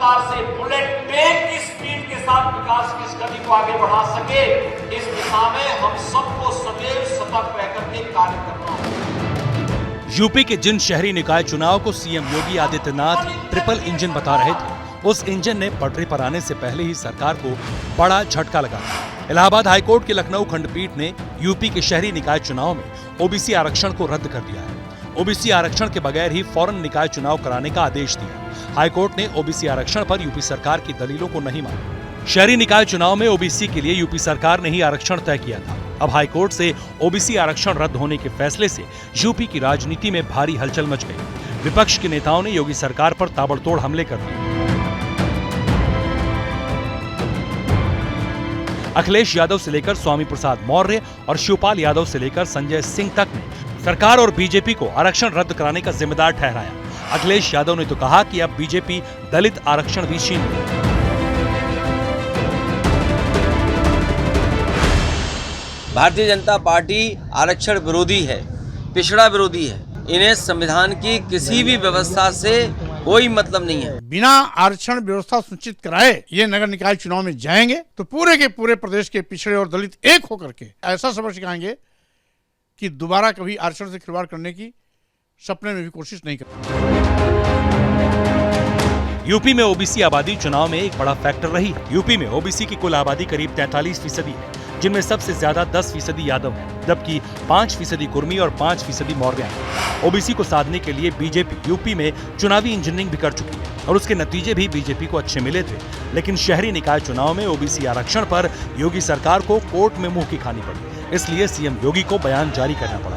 रफ्तार से bullet train की स्पीड के साथ विकास की इस गति को आगे बढ़ा सके, इस दिशा में हम सबको सदैव सतर्क रहकर के कार्य करना होगा। यूपी के जिन शहरी निकाय चुनाव को CM Yogi Adityanath triple engine बता रहे थे, उस इंजन ने पटरी पर आने से पहले ही सरकार को बड़ा झटका लगा। इलाहाबाद हाईकोर्ट की लखनऊ खंडपीठ ने यूपी के शहरी निकाय चुनाव में ओबीसी आरक्षण को रद्द कर दिया है। ओबीसी आरक्षण के बगैर ही फौरन निकाय चुनाव कराने का आदेश दिया। हाईकोर्ट ने ओबीसी आरक्षण पर यूपी सरकार की दलीलों को नहीं माना। शहरी निकाय चुनाव में ओबीसी के लिए यूपी सरकार ने ही आरक्षण तय किया था। अब हाईकोर्ट से ओबीसी आरक्षण रद्द होने के फैसले से यूपी की राजनीति में भारी हलचल मच गई। विपक्ष के नेताओं ने योगी सरकार पर ताबड़तोड़ हमले कर दिए। अखिलेश यादव से लेकर स्वामी प्रसाद मौर्य और शिवपाल यादव से लेकर संजय सिंह तक ने सरकार और बीजेपी को आरक्षण रद्द कराने का जिम्मेदार ठहराया। अखिलेश यादव ने तो कहा कि अब बीजेपी दलित आरक्षण भी छीन लेगी। भारतीय जनता पार्टी आरक्षण विरोधी है, पिछड़ा विरोधी है। इन्हें संविधान की किसी भी व्यवस्था से कोई मतलब नहीं है। बिना आरक्षण व्यवस्था सुनिश्चित कराए ये नगर निकाय चुनाव में जाएंगे तो पूरे के पूरे प्रदेश के पिछड़े और दलित एक होकर के ऐसा सबक सिखाएंगे कि दोबारा कभी आरक्षण से खिलवाड़ करने की सपने में भी कोशिश नहीं करेंगे। यूपी में ओबीसी आबादी चुनाव में एक बड़ा फैक्टर रही है। यूपी में ओबीसी की कुल आबादी करीब 43% है, जिनमें सबसे ज्यादा 10% यादव है, जबकि 5% कुर्मी और 5% मौर्य हैं। ओबीसी को साधने के लिए बीजेपी यूपी में चुनावी इंजीनियरिंग भी कर चुकी है और उसके नतीजे भी बीजेपी को अच्छे मिले थे। लेकिन शहरी निकाय चुनाव में ओबीसी आरक्षण पर योगी सरकार को कोर्ट में मुंह की खानी पड़ी। इसलिए सीएम योगी को बयान जारी करना पड़ा।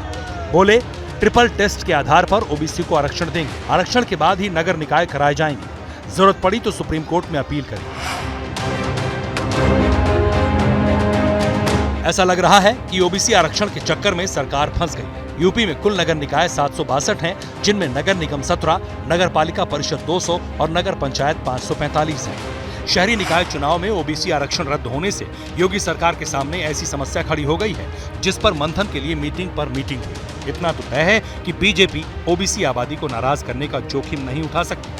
बोले, ट्रिपल टेस्ट के आधार पर ओबीसी को आरक्षण देंगे। आरक्षण के बाद ही नगर निकाय कराए जाएंगे। जरूरत पड़ी तो सुप्रीम कोर्ट में अपील करेंगे। ऐसा लग रहा है कि ओबीसी आरक्षण के चक्कर में सरकार फंस गई। यूपी में कुल नगर निकाय 762 हैं, जिनमें नगर निगम 17, नगर पालिका परिषद 200 और नगर पंचायत 545 है। शहरी निकाय चुनाव में ओबीसी आरक्षण रद्द होने से योगी सरकार के सामने ऐसी समस्या खड़ी हो गई है, जिस पर मंथन के लिए मीटिंग पर मीटिंग हुई। इतना तो तय है कि बीजेपी ओबीसी आबादी को नाराज करने का जोखिम नहीं उठा सकती।